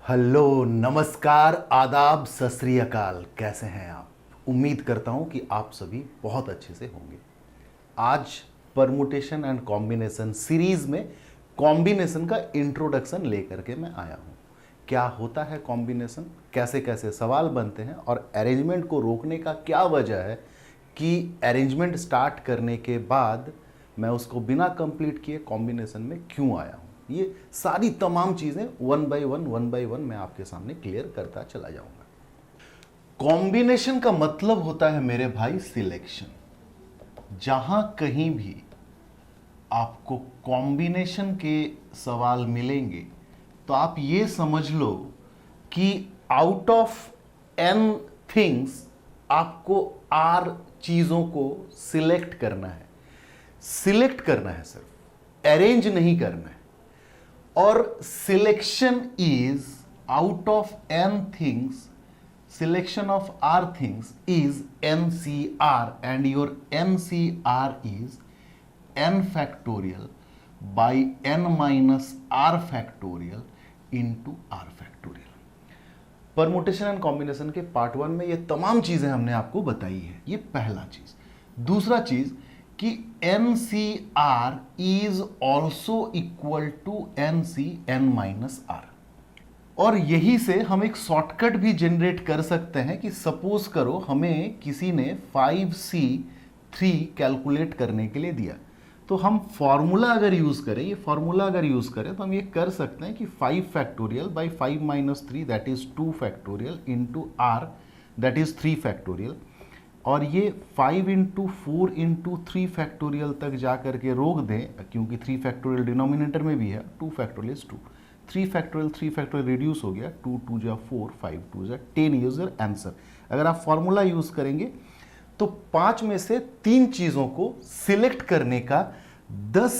Hello, नमस्कार, आदाब, सत श्री अकाल। कैसे हैं आप? उम्मीद करता हूं कि आप सभी बहुत अच्छे से होंगे। आज परमुटेशन एंड कॉम्बिनेशन सीरीज में कॉम्बिनेशन का इंट्रोडक्शन लेकर के मैं आया हूं। क्या होता है कॉम्बिनेशन, कैसे कैसे सवाल बनते हैं और अरेंजमेंट को रोकने का क्या वजह है कि अरेंजमेंट स्टार्ट करने के बाद मैं उसको बिना कंप्लीट किए कॉम्बिनेशन में क्यों आया हूं। ये सारी तमाम चीजें वन बाय वन मैं आपके सामने क्लियर करता चला जाऊंगा। कॉम्बिनेशन का मतलब होता है मेरे भाई सिलेक्शन। जहां कहीं भी आपको कॉम्बिनेशन के सवाल मिलेंगे तो आप ये समझ लो कि आउट ऑफ एन थिंग्स आपको आर चीजों को सिलेक्ट करना है। सिलेक्ट करना है, सिर्फ अरेंज नहीं करना है। और selection is out of n things, selection of r things is NCR and your NCR is n factorial by n minus r factorial into r factorial। Permutation and combination के part 1 में ये तमाम चीजें हमने आपको बताई है। ये पहला चीज। दूसरा चीज कि NCR is also equal to NC n minus r। और यही से हम एक शॉर्टकट भी जनरेट कर सकते हैं कि सपोज करो हमें किसी ने 5C3 कैलकुलेट करने के लिए दिया, तो हम फॉर्मूला अगर यूज करें, ये फॉर्मूला अगर यूज करें तो हम ये कर सकते हैं कि 5 factorial by 5 minus 3 that is 2 factorial into r that is 3 factorial. और ये 5 इंटू 4 इंटू 3 फैक्टोरियल तक जा करके रोक दें, क्योंकि 3 फैक्टोरियल डिनोमिनेटर में भी है। 2 फैक्टोरियल इज 2, 3 फैक्टोरियल रिड्यूस हो गया, 2 2 जा 4, 5 2 जा 10 इज योर आंसर। अगर आप फॉर्मूला यूज करेंगे तो 5 में से 3 चीजों को सिलेक्ट करने का 10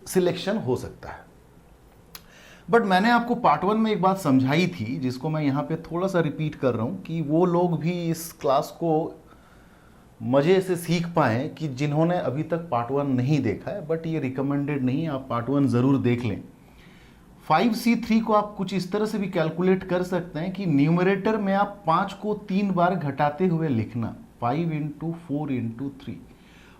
सिलेक्शन हो सकता है। बट मैंने आपको पार्ट 1 में एक बात समझाई थी, जिसको मैं यहां पे थोड़ा सा रिपीट कर रहा हूं कि वो लोग भी इस क्लास को मजे से सीख पाए कि जिन्होंने अभी तक पार्ट 1 नहीं देखा है। बट ये रिकमेंडेड नहीं है, आप पार्ट 1 जरूर देख लें। 5C3 को आप कुछ इस तरह से भी कैलकुलेट कर सकते हैं कि न्यूमरेटर में आप 5 को 3 बार घटाते हुए लिखना, 5 इंटू 4 इंटू 3,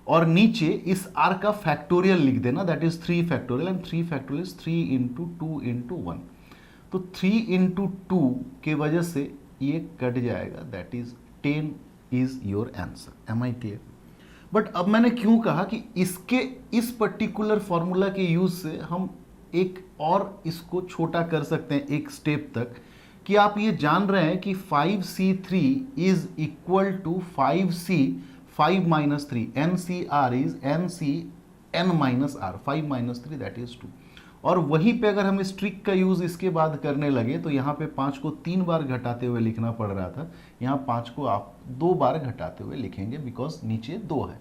और नीचे इस r का फैक्टोरियल लिख देना, that is 3 factorial and 3 factorial is 3 into 2 into 1। तो 3 इंटू 2 के वजह से ये कट जाएगा, that is 10 is your answer. Am I clear? But अब मैंने क्यों कहा कि इस पर्टिकुलर फॉर्मूला के यूज से हम एक और इसको छोटा कर सकते हैं एक स्टेप तक, कि आप ये जान रहे हैं कि 5C3 is equal to 5C 5 minus 3, NCR is NC n minus r, 5 minus 3 that is 2। और वहीं पे अगर हम इस ट्रिक का यूज इसके बाद करने लगे तो यहाँ पे 5 को 3 बार घटाते हुए लिखना पड़ रहा था, यहाँ 5 को आप 2 बार घटाते हुए लिखेंगे बिकॉज नीचे 2 है।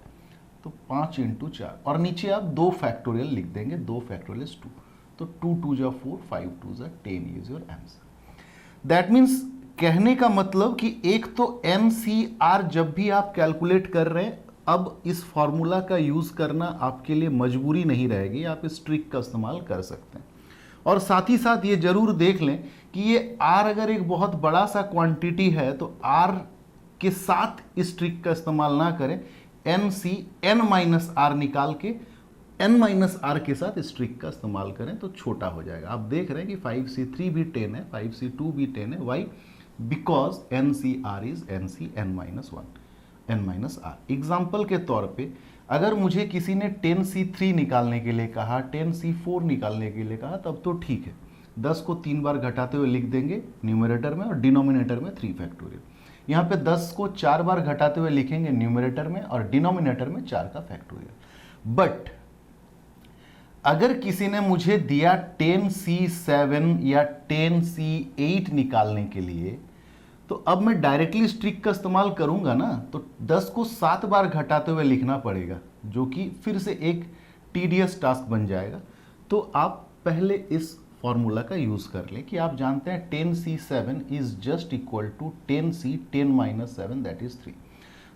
तो 5 इंटू 4 और नीचे आप 2 फैक्टोरियल लिख देंगे, 2 फैक्टोरियल इज 2। तो 2 2 जा 4, 5 2 जा 10 is your answer. That means कहने का मतलब कि एक तो NCR जब भी आप कैलकुलेट कर रहे हैं, अब इस फॉर्मूला का यूज करना आपके लिए मजबूरी नहीं रहेगी, आप इस ट्रिक का इस्तेमाल कर सकते हैं। और साथ ही साथ ये जरूर देख लें कि ये R अगर एक बहुत बड़ा सा क्वांटिटी है तो R के साथ इस ट्रिक का इस्तेमाल ना करें, NC n माइनस R निकाल के n माइनस r के साथ इस ट्रिक का इस्तेमाल करें तो छोटा हो जाएगा। आप देख रहे हैं कि 5C3 भी 10 है, 5C2 भी 10 है। Why? Because NCR is NC n minus 1, n minus r। Example के तौर पे अगर मुझे किसी ने 10C3 निकालने के लिए कहा, 10C4 निकालने के लिए कहा, तब तो ठीक है, 10 को 3 बार घटाते हुए लिख देंगे न्यूमरेटर में और डिनोमिनेटर में 3 फैक्टोरियल। यहाँ पे 10 को 4 बार घटाते हुए लिखेंगे न्यूमरेटर में और डिनोमिनेटर में 4 का फैक्टोरियल। बट अगर किसी ने मुझे दिया 10C7 या 10C8 निकालने के लिए, तो अब मैं डायरेक्टली इस ट्रिक का इस्तेमाल करूंगा ना, तो 10 को 7 बार घटाते हुए लिखना पड़ेगा, जो कि फिर से एक टीडियस टास्क बन जाएगा। तो आप पहले इस फॉर्मूला का यूज कर लें कि आप जानते हैं 10C7 is just equal to 10C 10 minus 7 that is 3।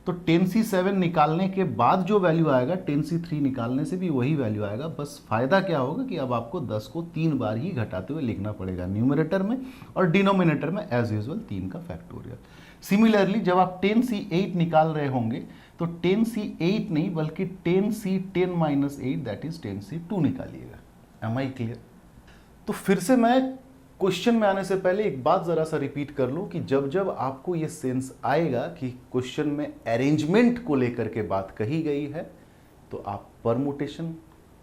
तो 10C7 निकालने के बाद जो वैल्यू आएगा 10C3 निकालने से भी वही वैल्यू आएगा। बस फायदा क्या होगा कि अब आपको 10 को 3 बार ही घटाते हुए लिखना पड़ेगा न्यूमरेटर में, और डिनोमिनेटर में एज यूजुअल 3 का फैक्टोरियल। सिमिलरली जब आप 10C8 निकाल रहे होंगे तो 10C8 नहीं बल्कि 10C10-8 दैट इज 10C2 निकालिएगा। Am I clear? तो फिर से मैं क्वेश्चन में आने से पहले एक बात जरा सा रिपीट कर लूं कि जब जब आपको ये सेंस आएगा कि क्वेश्चन में अरेंजमेंट को लेकर के बात कही गई है तो आप परमुटेशन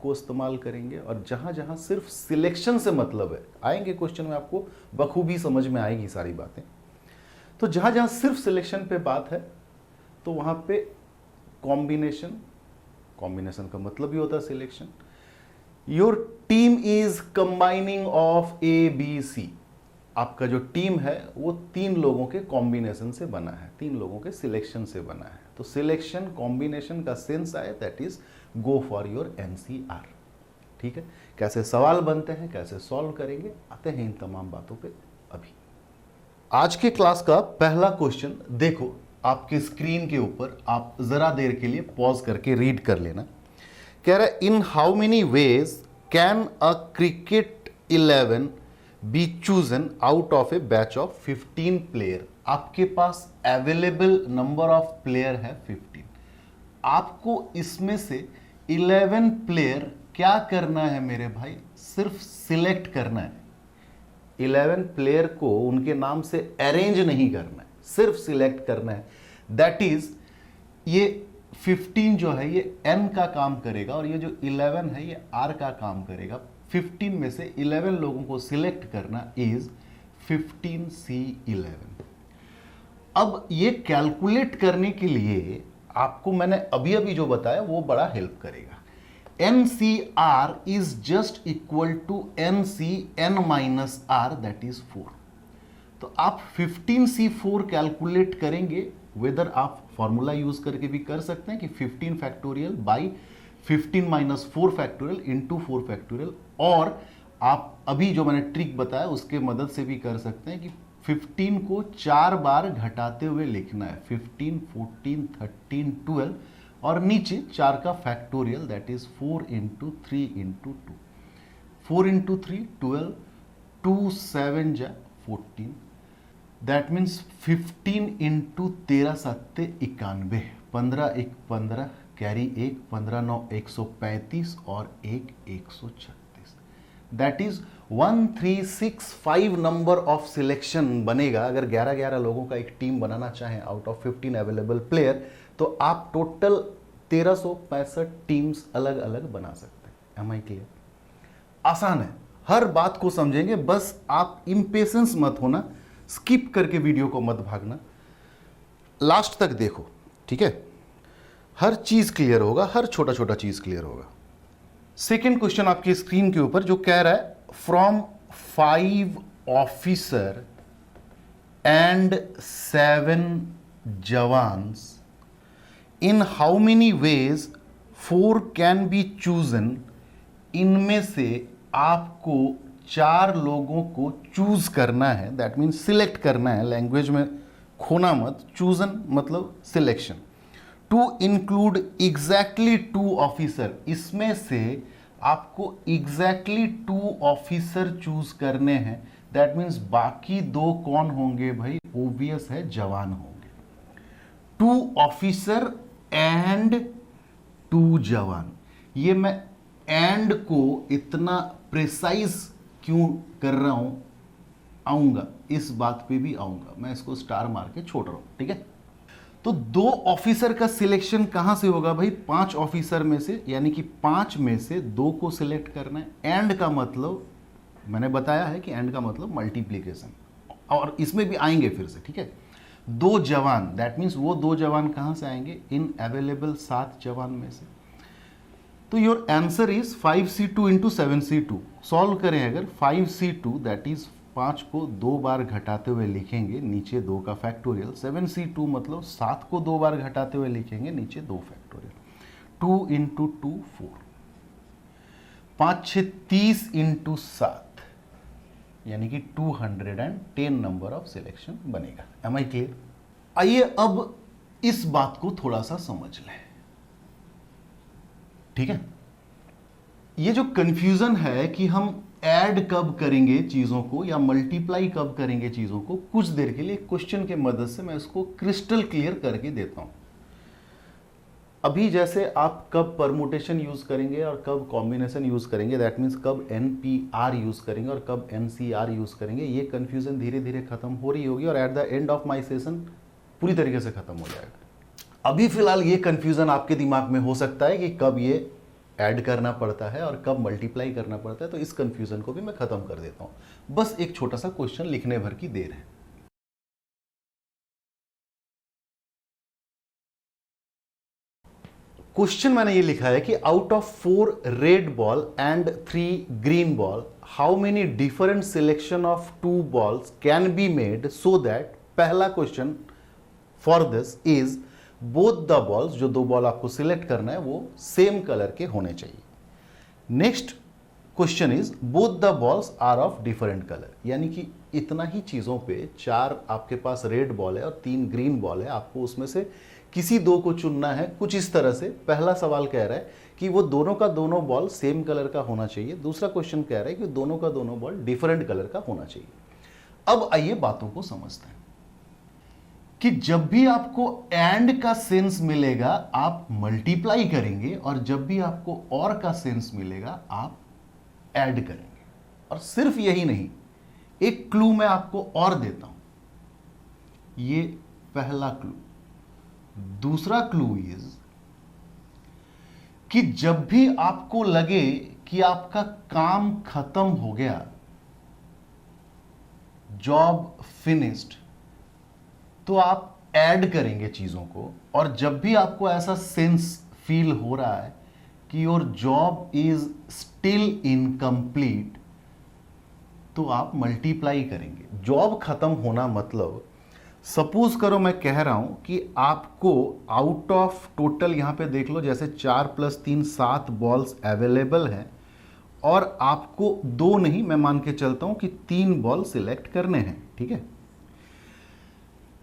को इस्तेमाल करेंगे, और जहां जहां सिर्फ सिलेक्शन से मतलब है, आएंगे क्वेश्चन में आपको बखूबी समझ में आएगी सारी बातें, तो जहां जहां सिर्फ सिलेक्शन पे बात है तो वहां पे कॉम्बिनेशन, कॉम्बिनेशन का मतलब ही होता है selection. Your team is combining of A B C, आपका जो टीम है वो 3 लोगों के कॉम्बिनेशन से बना है, 3 लोगों के सिलेक्शन से बना है। तो सिलेक्शन कॉम्बिनेशन का सेंस आए that is go for your NCR. ठीक है, कैसे सवाल बनते हैं, कैसे सॉल्व करेंगे, आते हैं इन तमाम बातों पे अभी। आज के क्लास का पहला क्वेश्चन देखो आपके स्क्रीन के ऊपर, आप जरा देर के लिए पॉज करके रीड कर लेना। कह रहा है in how many ways can a cricket 11 be chosen out of a batch of 15 player. आपके पास अवेलेबल नंबर ऑफ प्लेयर है 15, आपको इसमें से 11 प्लेयर क्या करना है मेरे भाई, सिर्फ सिलेक्ट करना है। 11 प्लेयर को उनके नाम से अरेंज नहीं करना है, सिर्फ सिलेक्ट करना है। दैट इज ये 15 जो है ये n का काम करेगा और ये जो 11 है ये r का काम करेगा। 15 में से 11 लोगों को सिलेक्ट करना इज 15C11। अब ये कैलकुलेट करने के लिए आपको मैंने अभी अभी जो बताया वो बड़ा हेल्प करेगा। NCR is just equal to NCn-R that is 4। तो आप 15C4 कैलकुलेट करेंगे, वेदर आप फॉर्मूला यूज करके भी कर सकते हैं कि 15 factorial by 15-4 factorial into 4 factorial, और आप अभी जो मैंने ट्रिक बताया उसके मदद से भी कर सकते हैं कि 15 को 4 बार घटाते हुए लिखना है, 15, 14, 13, 12, और नीचे 4 का factorial that is 4 into 3 into 2, 4 into 3 12, 2 7 जा 14, दैट मीन्स 15 इंटू 13 7 91, 15 1 15, कैरी 1, 15 9 135 और 1 136, that is 1365 number of selection बनेगा। अगर 11-11 लोगों का एक टीम बनाना चाहें आउट ऑफ 15 अवेलेबल प्लेयर तो आप टोटल 1365 टीम्स अलग अलग बना सकते हैं। Am I clear? आसान है, हर बात को समझेंगे, बस आप इम्पेशेंस मत होना, स्किप करके वीडियो को मत भागना, लास्ट तक देखो, ठीक है? हर चीज क्लियर होगा, हर छोटा छोटा चीज क्लियर होगा। सेकेंड क्वेश्चन आपकी स्क्रीन के ऊपर जो कह रहा है from 5 officer and 7 jawans in how many veg 4 can be chosen. इनमें से आपको 4 लोगों को चूज करना है, दैट मीन्स सिलेक्ट करना है, लैंग्वेज में खोना मत, चूजन मतलब selection. To include exactly 2 officer, इसमें से आपको एग्जैक्टली 2 ऑफिसर चूज करने हैं, दैट मीन्स बाकी 2 कौन होंगे भाई, ओबियस है जवान होंगे। 2 ऑफिसर एंड 2 जवान। ये मैं एंड को इतना प्रिसाइज क्यों कर रहा हूं, आऊंगा इस बात पे भी आऊंगा, मैं इसको स्टार मार के छोड़ रहा हूं, ठीक है? तो 2 ऑफिसर का सिलेक्शन कहां से होगा भाई, 5 ऑफिसर में से, यानी कि 5 में से 2 को सिलेक्ट करना है। एंड का मतलब मैंने बताया है कि एंड का मतलब मल्टीप्लीकेशन, और इसमें भी आएंगे फिर से, ठीक है? 2 जवान, दैट मीन्स वो 2 जवान कहां से आएंगे, इन अवेलेबल 7 जवान में से। तो your answer is 5C2 into 7C2। Solve करें अगर 5C2 दैट इज 5 को 2 बार घटाते हुए लिखेंगे, नीचे 2 का फैक्टोरियल। 7C2 मतलब 7 को 2 बार घटाते हुए लिखेंगे, नीचे 2 फैक्टोरियल। 2 इंटू 2 4, 5 6 30 इंटू 7, यानी कि 210 नंबर ऑफ सिलेक्शन बनेगा। Am I clear? आइए अब इस बात को थोड़ा सा समझ लें, ठीक है। ये जो कंफ्यूजन है कि हम ऐड कब करेंगे चीजों को या मल्टीप्लाई कब करेंगे चीजों को, कुछ देर के लिए क्वेश्चन के मदद से मैं इसको क्रिस्टल क्लियर करके देता हूं। अभी जैसे आप कब परमुटेशन यूज करेंगे और कब कॉम्बिनेशन यूज करेंगे, दैट मीन्स कब NPR यूज करेंगे और कब NCR यूज करेंगे, ये कंफ्यूजन धीरे धीरे खत्म हो रही होगी और at the end of my session पूरी तरीके से खत्म हो जाएगा। अभी फिलहाल ये कंफ्यूजन आपके दिमाग में हो सकता है कि कब ये ऐड करना पड़ता है और कब मल्टीप्लाई करना पड़ता है, तो इस कंफ्यूजन को भी मैं खत्म कर देता हूं। बस एक छोटा सा क्वेश्चन लिखने भर की देर है। क्वेश्चन मैंने ये लिखा है कि out of 4 red ball and 3 green ball, how many different selection of 2 balls can be made so that, पहला question for this is both the balls, जो 2 बॉल आपको सिलेक्ट करना है वो सेम कलर के होने चाहिए। Next question is both the balls are of different colour, यानी कि इतना ही चीजों पे 4 आपके पास रेड बॉल है और 3 ग्रीन बॉल है, आपको उसमें से किसी 2 को चुनना है। कुछ इस तरह से पहला सवाल कह रहा है कि वो दोनों का दोनों बॉल सेम कलर का होना चाहिए, दूसरा क्वेश्चन कह रहा है कि दोनों का दोनों बॉल डिफरेंट कलर का होना चाहिए। अब आइए बातों को समझते हैं कि जब भी आपको एंड का सेंस मिलेगा आप मल्टीप्लाई करेंगे और जब भी आपको और का सेंस मिलेगा आप ऐड करेंगे। और सिर्फ यही नहीं, एक क्लू मैं आपको और देता हूं। ये पहला क्लू। दूसरा क्लू इज कि जब भी आपको लगे कि आपका काम खत्म हो गया, जॉब फिनिश्ड, तो आप ऐड करेंगे चीजों को। और जब भी आपको ऐसा सेंस फील हो रहा है कि your job is still incomplete, तो आप मल्टीप्लाई करेंगे। जॉब खत्म होना मतलब, सपोज करो मैं कह रहा हूं कि आपको आउट ऑफ टोटल, यहां पे देख लो, जैसे 4 + 3 7 बॉल्स अवेलेबल हैं और आपको 2 नहीं, मैं मान के चलता हूं कि 3 बॉल सिलेक्ट करने हैं, ठीक है।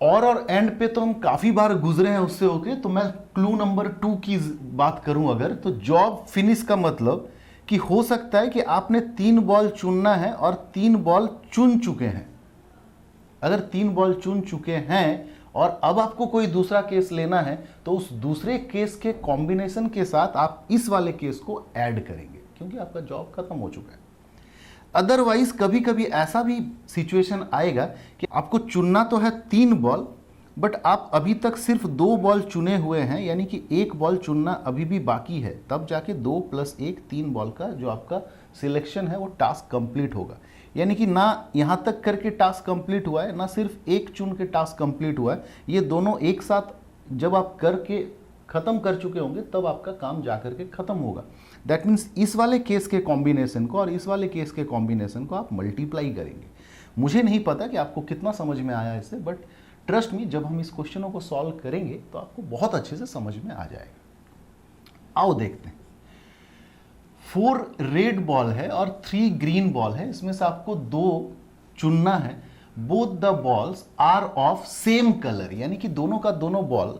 और एंड पे तो हम काफी बार गुजरे हैं उससे होके, तो मैं क्लू नंबर 2 की बात करूं अगर, तो जॉब फिनिश का मतलब कि हो सकता है कि आपने 3 बॉल चुनना है और 3 बॉल चुन चुके हैं। अगर 3 बॉल चुन चुके हैं और अब आपको कोई दूसरा केस लेना है, तो उस दूसरे केस के कॉम्बिनेशन के साथ आप इस वाले केस को ऐड करेंगे, क्योंकि आपका जॉब खत्म हो चुका है। अदरवाइज कभी कभी ऐसा भी सिचुएशन आएगा कि आपको चुनना तो है 3 बॉल, बट आप अभी तक सिर्फ 2 बॉल चुने हुए हैं, यानी कि 1 बॉल चुनना अभी भी बाकी है। तब जाके 2 + 1 3 बॉल का जो आपका सिलेक्शन है वो टास्क कंप्लीट होगा। यानी कि ना यहाँ तक करके टास्क कंप्लीट हुआ है, ना सिर्फ 1 चुन के टास्क कंप्लीट हुआ है, ये दोनों एक साथ जब आप करके खत्म कर चुके होंगे तब आपका काम जा करके खत्म होगा। दैट मीन्स इस वाले केस के कॉम्बिनेशन को और इस वाले केस के कॉम्बिनेशन को आप मल्टीप्लाई करेंगे। मुझे नहीं पता कि आपको कितना समझ में आया इससे, बट ट्रस्ट मी, जब हम इस क्वेश्चनों को सॉल्व करेंगे तो आपको बहुत अच्छे से समझ में आ जाएगा। आओ देखते हैं। 4 रेड बॉल है और 3 ग्रीन बॉल है, इसमें से आपको 2 चुनना है। Both the balls are of same colour, यानी कि दोनों का दोनों बॉल,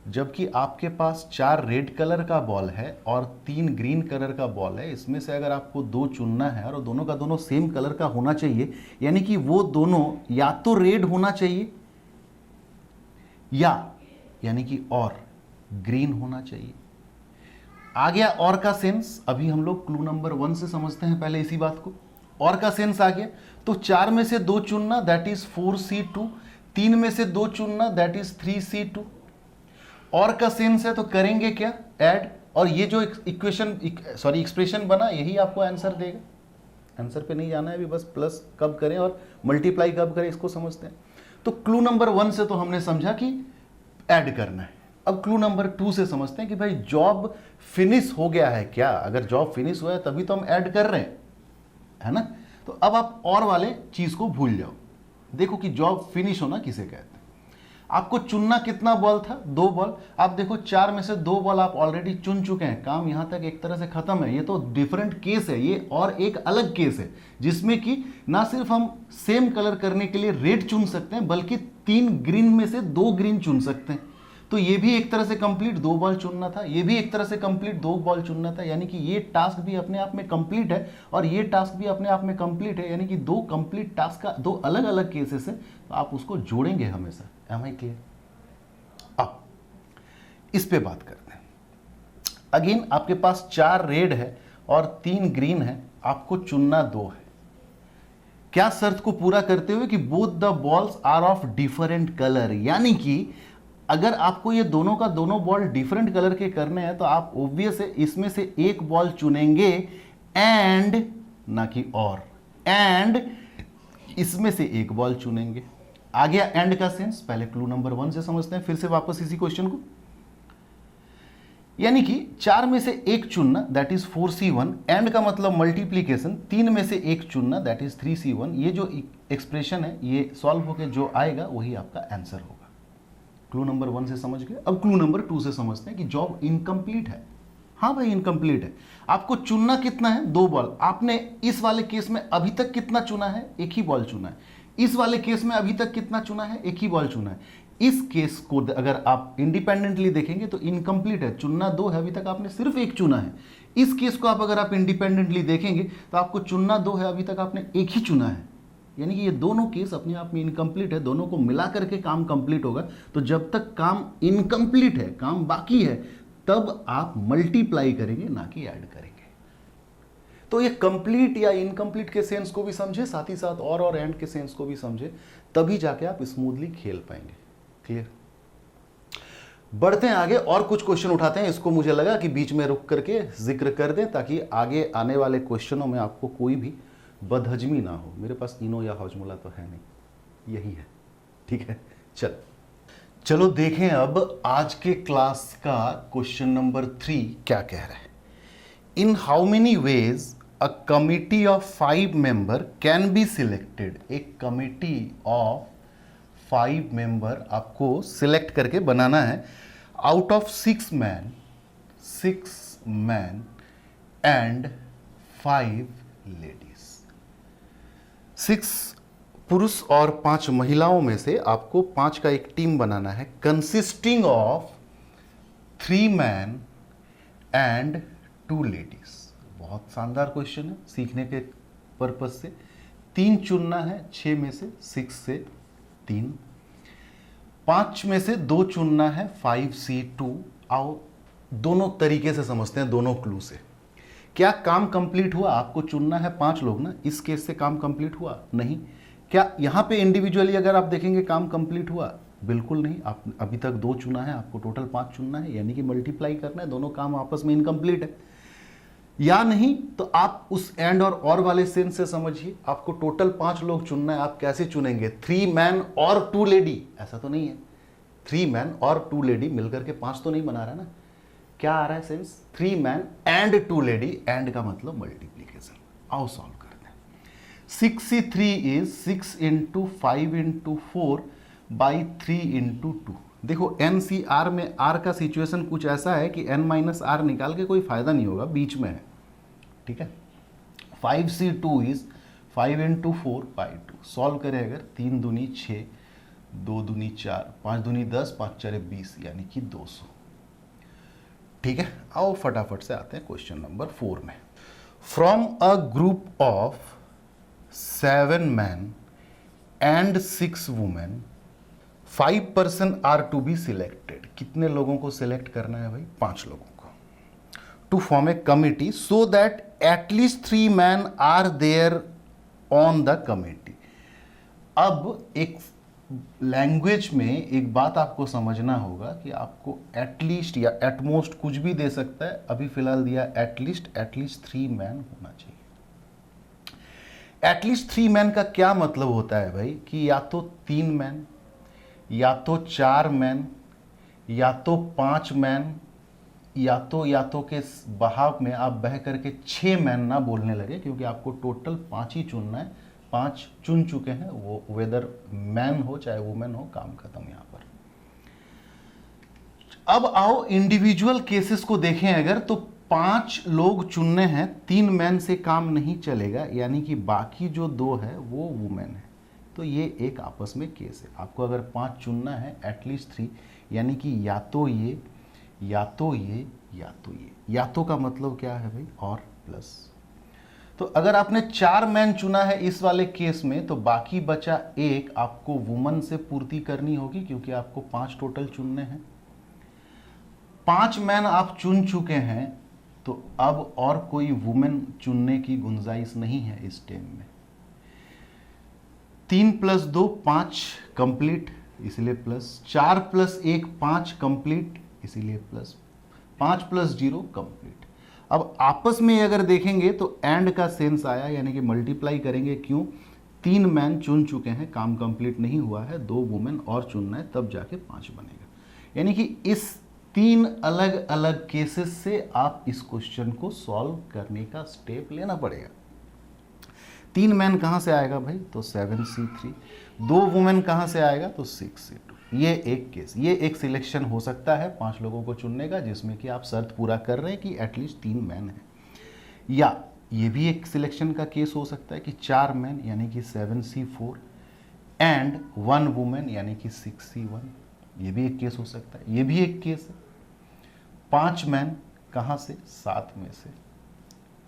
जबकि आपके पास 4 रेड कलर का बॉल है और 3 ग्रीन कलर का बॉल है, इसमें से अगर आपको 2 चुनना है और दोनों का दोनों सेम कलर का होना चाहिए, यानी कि वो दोनों या तो रेड होना चाहिए या यानी कि और ग्रीन होना चाहिए। आ गया और का सेंस। अभी हम लोग क्लू नंबर 1 से समझते हैं पहले इसी बात को। और का सेंस आ गया, तो 4 में से 2 चुनना, दैट इज 4C2। 3 में से 2 चुनना, दैट इज 3C2। और का सेंस है तो करेंगे क्या, ऐड। और ये जो एक्सप्रेशन बना, यही आपको आंसर देगा। आंसर पे नहीं जाना है अभी, बस प्लस कब करें और मल्टीप्लाई कब करें इसको समझते हैं। तो क्लू नंबर 1 से तो हमने समझा कि ऐड करना है। अब क्लू नंबर 2 से समझते हैं कि भाई जॉब फिनिश हो गया है क्या। अगर जॉब फिनिश हुआ है तभी तो हम ऐड कर रहे हैं, है ना। तो अब आप और वाले चीज को भूल जाओ। देखो कि जॉब फिनिश होना किसे कहते हैं। आपको चुनना कितना बॉल था, 2 बॉल। आप देखो 4 में से 2 बॉल आप ऑलरेडी चुन चुके हैं, काम यहां तक एक तरह से खत्म है। ये तो डिफरेंट केस है ये, और एक अलग केस है जिसमें कि ना सिर्फ हम सेम कलर करने के लिए रेड चुन सकते हैं, बल्कि 3 ग्रीन में से 2 ग्रीन चुन सकते हैं। तो ये भी एक तरह से कंप्लीट 2 बॉल चुनना था, ये भी एक तरह से कंप्लीट 2 बॉल चुनना था, यानी कि ये टास्क भी अपने आप में कंप्लीट है और ये टास्क भी अपने आप में कंप्लीट है, यानी कि 2 कंप्लीट टास्क का 2 अलग अलग केसेस है, तो आप उसको जोड़ेंगे हमेशा। Am I clear? अब इस पे बात करते हैं। अगेन आपके पास 4 रेड है और 3 ग्रीन है, आपको चुनना 2 है। क्या शर्त को पूरा करते हुए कि both the balls are of different colour, यानी कि अगर आपको ये दोनों का दोनों बॉल डिफरेंट कलर के करने हैं तो आप ऑब्वियस है इसमें से एक बॉल चुनेंगे एंड, ना कि और, एंड इसमें से एक बॉल चुनेंगे। आ गया एंड का सेंस? पहले क्लू नंबर 1 से समझते हैं फिर से वापस इसी क्वेश्चन को। यानी कि 4 में से एक चुनना, दैट इज 4C1, एंड का मतलब मल्टीप्लीकेशन, 3 में से एक चुनना, दैट इज 3C1। ये जो एक्सप्रेशन है ये सॉल्व होकर जो आएगा वही आपका आंसर होगा। क्लू नंबर 1 से समझ गए। अब क्लू नंबर 2 से समझते हैं कि जॉब इनकम्प्लीट है। हाँ भाई इनकम्प्लीट है। आपको चुनना कितना है? 2 बॉल। आपने इस वाले केस में अभी तक कितना चुना है? एक ही बॉल चुना है। इस वाले केस में अभी तक कितना चुना है? एक ही बॉल चुना है। इस केस को अगर आप इंडिपेंडेंटली देखेंगे तो इनकम्प्लीट है, चुनना 2 है, अभी तक आपने सिर्फ एक चुना है। इस केस को अगर आप इंडिपेंडेंटली देखेंगे तो आपको चुनना 2 है, अभी तक आपने एक ही चुना है। यानी कि ये दोनों केस अपने आप में इनकम्प्लीट है, दोनों को मिला करके काम कंप्लीट होगा। तो जब तक काम इनकम्प्लीट है, काम बाकी है, तब आप मल्टीप्लाई करेंगे ना कि ऐड करेंगे। तो ये कंप्लीट या इनकम्प्लीट के सेंस को भी समझे, साथ ही साथ और एंड के सेंस को भी समझे, तभी जाके आप स्मूथली खेल पाएंगे। क्लियर? बढ़ते हैं आगे और कुछ क्वेश्चन उठाते हैं। इसको मुझे लगा कि बीच में रुक करके जिक्र कर दें ताकि आगे आने वाले क्वेश्चनों में आपको कोई भी बदहजमी ना हो। मेरे पास इनो या हजमुला तो है नहीं, यही है। ठीक है, चलो देखें अब आज के क्लास का क्वेश्चन नंबर 3 क्या कह रहा है। In how many veg a committee of 5 member can be selected. एक कमिटी ऑफ 5 मेंबर आपको सिलेक्ट करके बनाना है out of 6 man and 5 ladies. 6 पुरुष और 5 महिलाओं में से आपको 5 का एक टीम बनाना है consisting of 3 man and 2 ladies. बहुत शानदार क्वेश्चन है सीखने के पर्पज से। 3 चुनना है 6 में से, 6 से 3। 5 में से 2 चुनना है, 5C2। आओ दोनों तरीके से समझते हैं, दोनों क्लू से। क्या काम कंप्लीट हुआ? आपको चुनना है 5 लोग ना, इस केस से काम कंप्लीट हुआ? नहीं। क्या यहां पे इंडिविजुअली अगर आप देखेंगे काम कंप्लीट हुआ? बिल्कुल नहीं। आप अभी तक 2 चुना है, आपको टोटल 5 चुनना है, यानी कि मल्टीप्लाई करना है। दोनों काम आपस में इनकम्प्लीट है या नहीं, तो आप उस एंड और वाले सेंस से समझिए। आपको टोटल 5 लोग चुनना है। आप कैसे चुनेंगे? 3 मैन और 2 लेडी, ऐसा तो नहीं है। 3 मैन और 2 लेडी मिलकर के 5 तो नहीं बना रहा ना। क्या आ रहा है sense? 3 man and 2 lady, and का मतलब मल्टीप्लीकेशन। आओ सॉल्व करते हैं। 6C3 is 6 × 5 × 4 by 3 × 2। देखो NCR में R का सिचुएशन कुछ ऐसा है कि n-R निकाल के कोई फायदा नहीं होगा, बीच में है। ठीक है। 5C2 is 5 × 4 by 2। सॉल्व करें अगर 3 दूनी 6, 2 दूनी 4, 5 दूनी 10, 5 4 20, यानी कि 200। ठीक है, आओ फटाफट से आते हैं क्वेश्चन नंबर 4 में। From a group of 7 man and 6 women 5 person are to be selected. कितने लोगों को सिलेक्ट करना है भाई? 5 लोगों को। To form a committee so that at least 3 man are there on the committee. अब एक लैंग्वेज में एक बात आपको समझना होगा कि आपको एटलीस्ट या एटमोस्ट कुछ भी दे सकता है। अभी फिलहाल दिया एटलीस्ट 3 मैन होना चाहिए। एटलीस्ट 3 मैन का क्या मतलब होता है भाई? कि या तो 3 मैन, या तो 4 मैन, या तो 5 मैन, या तो के बहाव में आप बह करके 6 मैन ना बोलने लगे, क्योंकि आपको टोटल 5 ही चुनना है। 5 चुन चुके हैं, वो वेदर मैन हो चाहे वुमेन हो, काम खत्म यहां पर। अब आओ इंडिविजुअल केसेस को देखें अगर, तो 5 लोग चुनने हैं, 3 मैन से काम नहीं चलेगा, यानी कि बाकी जो 2 है वो वुमेन है। तो ये एक आपस में केस है। आपको अगर 5 चुनना है, एटलीस्ट 3, यानी कि या तो ये या तो ये या तो ये। या तो का मतलब क्या है भाई, और प्लस। तो अगर आपने 4 मैन चुना है इस वाले केस में, तो बाकी बचा एक आपको वुमन से पूर्ति करनी होगी, क्योंकि आपको 5 टोटल चुनने हैं। 5 मैन आप चुन चुके हैं, तो अब और कोई वुमेन चुनने की गुंजाइश नहीं है इस टेम में। 3 + 2 5 कंप्लीट, इसलिए प्लस। 4 + 1 5 कंप्लीट, इसीलिए प्लस। 5 + 0 कंप्लीट। अब आपस में अगर देखेंगे तो एंड का सेंस आया, यानी कि मल्टीप्लाई करेंगे। क्यों? 3 मैन चुन चुके हैं, काम कंप्लीट नहीं हुआ है, 2 वुमेन और चुनना है, तब जाके 5 बनेगा। यानी कि इस 3 अलग अलग केसेस से आप इस क्वेश्चन को सॉल्व करने का स्टेप लेना पड़ेगा। 3 मैन कहाँ से आएगा भाई? तो 7C3। 2 वुमेन कहाँ से आएगा? तो 6C2। ये एक केस, ये एक सिलेक्शन हो सकता है 5 लोगों को चुनने का, जिसमें कि आप शर्त पूरा कर रहे हैं कि एटलीस्ट 3 मैन है। या ये भी एक सिलेक्शन का केस हो सकता है कि 4 मैन यानी कि 7C4 एंड 1 वुमेन यानी कि 6C1। ये भी एक केस हो सकता है। ये भी एक केस है। 5 मैन कहाँ से? 7 में से,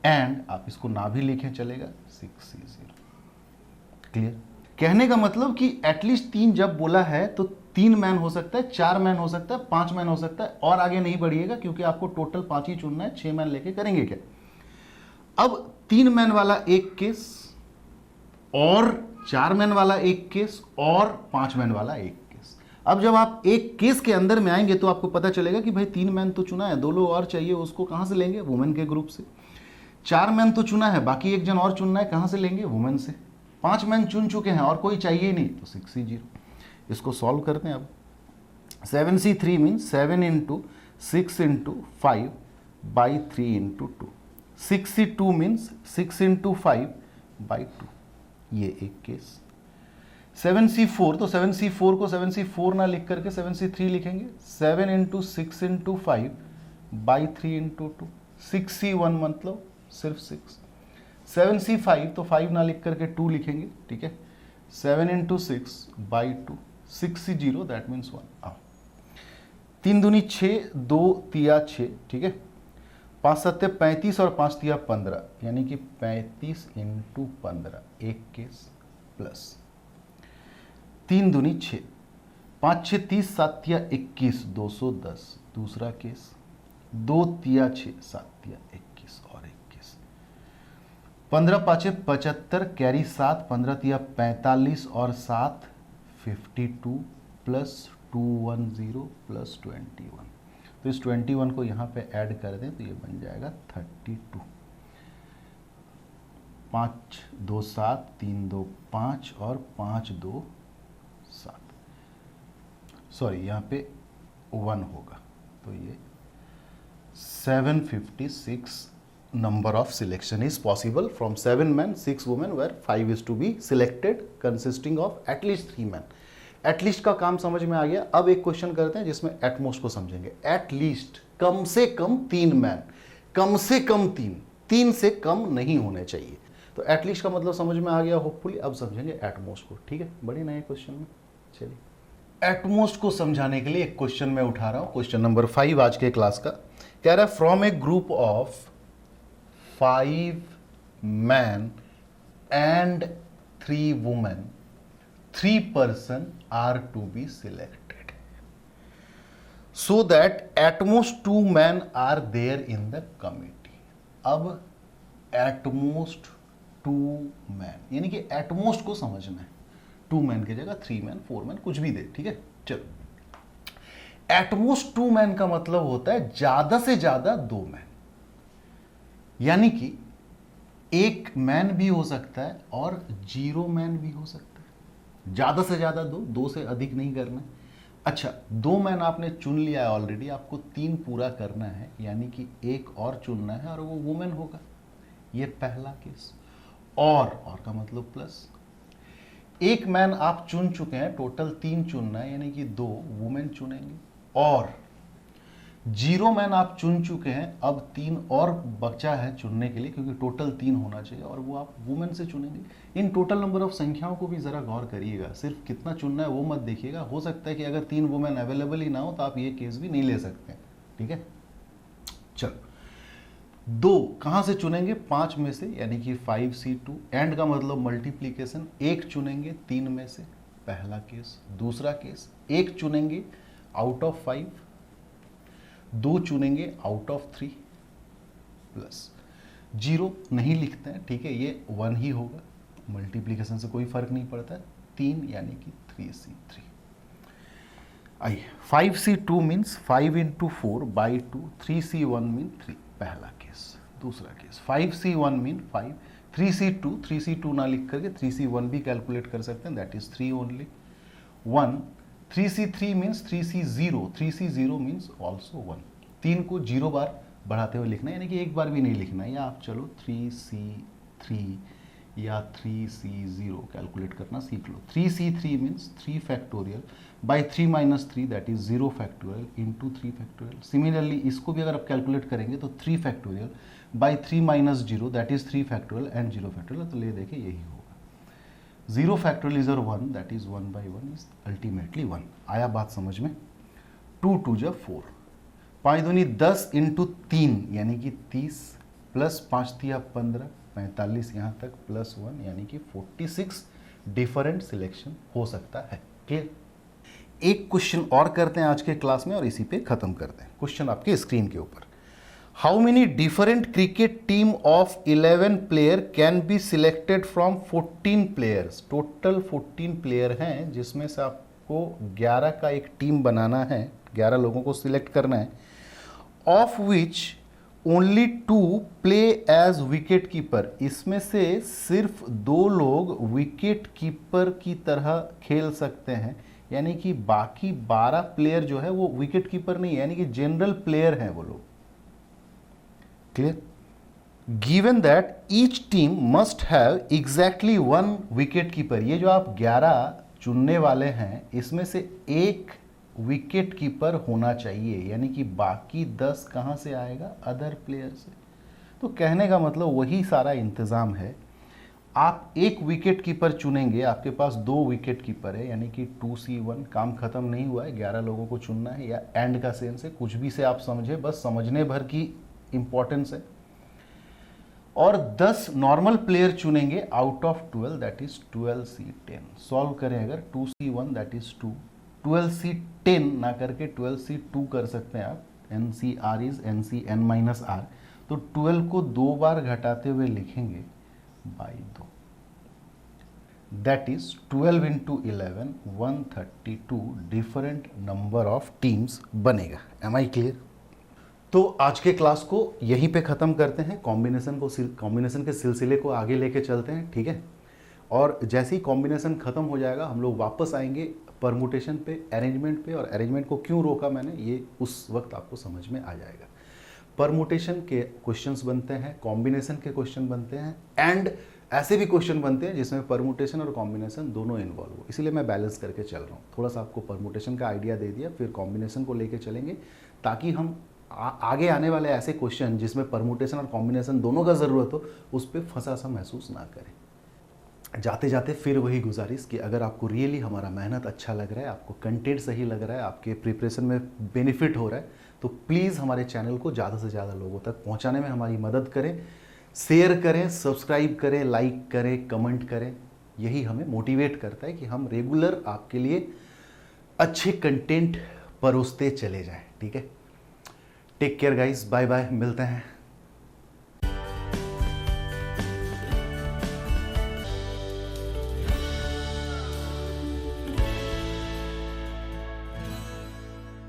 एंड आप इसको ना भी लिखें चलेगा, 6C0। क्लियर? कहने का मतलब कि एटलीस्ट 3 जब बोला है तो 3 मैन हो सकता है, 4 मैन हो सकता है, 5 मैन हो सकता है, और आगे नहीं बढ़िएगा, क्योंकि आपको टोटल 5 ही चुनना है। 6 मैन लेके करेंगे क्या? अब 3 मैन वाला एक केस, और 4 मैन वाला एक केस, और 5 मैन वाला एक केस। अब जब आप एक केस के अंदर में आएंगे तो आपको पता चलेगा कि भाई 3 मैन तो चुना है, 2 लोग और चाहिए, उसको कहां से लेंगे? वुमेन के ग्रुप से। 4 मैन तो चुना है, बाकी एक जन और चुनना है, कहां से लेंगे? वुमेन से। 5 मैन चुन चुके हैं और कोई चाहिए नहीं, तो 6C0। इसको सॉल्व करते हैं अब। 7C3 means 7 × 6 × 5 by 3 × 2। 6C2 means 6 × 5 by 2। ये एक केस। 7C4, तो 7C4 को 7C4 ना लिख करके 7C3 लिखेंगे। 7 × 6 × 5 by 3 × 2। 6C1 मतलब सिर्फ 6। 7C5 तो 5 ना लिख करके 2 लिखेंगे, ठीक है। 7 × 6 by 2। 6C0 that means 1। 3 दूनी 6, 2 तिया 6, ठीक है। 5 7 35 और 5 तिया 15, यानी कि 35 × 15 एक केस, प्लस 3 दूनी 6, 5 6 30, 7 तिया 21 210 दूसरा केस, 2 तिया 6, 7 तिया 21 और एक केस। 15 5 75 कैरी 7, 15 तिया 45 और 7 52 प्लस 210 प्लस 21। तो इस 21 को यहाँ पे ऐड कर दें तो ये बन जाएगा 32। 5 2 7, 3 2 5 और 5 2 7। सॉरी, यहाँ पे 1 होगा, तो ये 756 number of selection is possible from 7 men 6 women, where 5 is to be selected consisting of at least 3 men। At least का काम समझ में आ गया। अब एक क्वेश्चन करते हैं जिसमें एटमोस्ट को समझेंगे। एटलीस्ट कम से कम 3 मैन, कम से कम 3 से कम नहीं होने चाहिए। तो एटलीस्ट का मतलब समझ में आ गया होपफुली। अब समझेंगे एटमोस्ट को, ठीक है। बड़े नए क्वेश्चन में चलिए एटमोस्ट को समझाने के लिए एक क्वेश्चन मैं उठा रहा हूं, क्वेश्चन नंबर 5 आज के क्लास का। कह रहा है from A group of 5 man and 3 women 3 person are to be selected so that at most 2 men are there in the committee। अब at most 2 men यानी कि at most को समझना है। 2 मैन की जगह 3 मैन 4 मैन कुछ भी दे, ठीक है। चलो, at most 2 मैन का मतलब होता है ज्यादा से ज्यादा 2 मैन, यानी कि 1 मैन भी हो सकता है और 0 मैन भी हो सकता है। ज्यादा से ज्यादा 2 से अधिक नहीं करना। अच्छा, 2 मैन आपने चुन लिया है ऑलरेडी, आपको 3 पूरा करना है, यानी कि 1 और चुनना है और वो वुमेन होगा। ये पहला केस। और का मतलब प्लस। 1 मैन आप चुन चुके हैं, टोटल 3 चुनना है, यानी कि 2 वुमेन चुनेंगे। और जीरो मैन आप चुन चुके हैं, अब 3 और बचा है चुनने के लिए, क्योंकि टोटल 3 होना चाहिए और वो आप वुमेन से चुनेंगे। इन टोटल नंबर ऑफ संख्याओं को भी ज़रा गौर करिएगा, सिर्फ कितना चुनना है वो मत देखिएगा। हो सकता है कि अगर 3 वुमेन अवेलेबल ही ना हो तो आप ये केस भी नहीं ले सकते, ठीक है। चलो 2 कहाँ से चुनेंगे? 5 में से, यानी कि 5C2। एंड का मतलब मल्टीप्लीकेशन, 1 चुनेंगे 3 में से, पहला केस। दूसरा केस, 1 चुनेंगे आउट ऑफ 5, 2 चुनेंगे आउट ऑफ 3, प्लस 0 नहीं लिखते हैं, ठीक है, ये 1 ही होगा, मल्टीप्लीकेशन से कोई फर्क नहीं पड़ता है। 3 यानी कि 3C3। आइए, 5C2 means 5 into 4 by 2, 3C1 mean 3, पहला केस। दूसरा case, 5C1 mean 5, 3C2, 3C2 ना लिख करके 3C1 भी कैलकुलेट कर सकते हैं, that is 3 only. 1, 3C3 means 3C0, 3C0 means also 1। 3 को 0 बार बढ़ाते हुए लिखना है, यानी कि एक बार भी नहीं लिखना है, या आप चलो 3C3 या 3C0 कैलकुलेट करना सीख लो। 3C3 means 3 factorial by 3 minus 3, that is 0 factorial into 3 factorial. Similarly इसको भी अगर आप कैलकुलेट करेंगे तो 3 factorial by 3 minus 0, that is 3 factorial and 0 factorial, तो ले देखिए यही होगा। 0 फैक्टोरियल इज और 1, that is 1 by 1 is ultimately 1। आया बात समझ में? 2 2 जा 4, 5 दूनी 10 इंटू 3 यानी कि 30, प्लस 5 दिया 15, 45 यहाँ तक, प्लस 1 यानी कि 46 डिफरेंट सिलेक्शन हो सकता है। क्लियर? एक क्वेश्चन और करते हैं आज के क्लास में और इसी पे खत्म करते हैं। क्वेश्चन आपके स्क्रीन के ऊपर, how many different cricket team of 11 player can be selected from 14 players? Total 14 player हैं, जिसमें से आपको 11 का एक टीम बनाना है, 11 लोगों को सिलेक्ट करना है, of which only 2 play as wicket keeper. इसमें से सिर्फ 2 लोग विकेट कीपर की तरह खेल सकते हैं, यानी कि बाकी 12 प्लेयर जो है वो विकेट कीपर नहीं है, यानी कि जनरल प्लेयर हैं वो लोग। Clear? Given that each team must have exactly 1 wicket keeper. ये जो आप 11 चुनने वाले हैं, इसमें से एक विकेट कीपर होना चाहिए, यानी कि बाकी 10 कहाँ से आएगा? अदर प्लेयर से। तो कहने का मतलब वही सारा इंतज़ाम है। आप एक विकेट कीपर चुनेंगे, आपके पास 2 विकेट कीपर है, यानी कि 2C1, काम खत्म नहीं हुआ है, 11 लोगों को चुनना है, या एंड का सेंस है, कुछ भी से आप समझे, बस समझने भर की इंपॉर्टेंस है। और 10 नॉर्मल प्लेयर चुनेंगे out of 12, that is 12C10। Solve करें अगर 2C1 दैट इज 2, 12C10 ना करके 12C2 कर सकते हैं आप, NCR इज NCN माइनस R, तो 12 को 2 बार घटाते हुए लिखेंगे by 2, that is 12 into 11, 132 different number of teams बनेगा। Am I clear? तो आज के क्लास को यहीं पे ख़त्म करते हैं, कॉम्बिनेशन के सिलसिले को आगे लेके चलते हैं, ठीक है। और जैसे ही कॉम्बिनेशन ख़त्म हो जाएगा हम लोग वापस आएंगे परमुटेशन पे, अरेंजमेंट पे, और अरेंजमेंट को क्यों रोका मैंने ये उस वक्त आपको समझ में आ जाएगा। परमुटेशन के क्वेश्चंस बनते हैं, कॉम्बिनेशन के क्वेश्चन बनते हैं, एंड ऐसे भी क्वेश्चन बनते हैं जिसमें परमुटेशन और कॉम्बिनेशन दोनों इन्वॉल्व हो। इसीलिए मैं बैलेंस करके चल रहा हूँ, थोड़ा सा आपको परमुटेशन का आइडिया दे दिया, फिर कॉम्बिनेशन को लेके चलेंगे, ताकि हम आगे आने वाले ऐसे क्वेश्चन जिसमें परमुटेशन और कॉम्बिनेशन दोनों का ज़रूरत हो, उस पर फंसा सा महसूस ना करें। जाते जाते फिर वही गुजारिश कि अगर आपको रियली हमारा मेहनत अच्छा लग रहा है, आपको कंटेंट सही लग रहा है, आपके प्रिपरेशन में बेनिफिट हो रहा है, तो प्लीज़ हमारे चैनल को ज़्यादा से ज़्यादा लोगों तक पहुंचाने में हमारी मदद करें, शेयर करें, सब्सक्राइब करें, लाइक करें, कमेंट करें। यही हमें मोटिवेट करता है कि हम रेगुलर आपके लिए अच्छे कंटेंट परोसते चले जाएं, ठीक है। Take care guys, bye bye, मिलते हैं।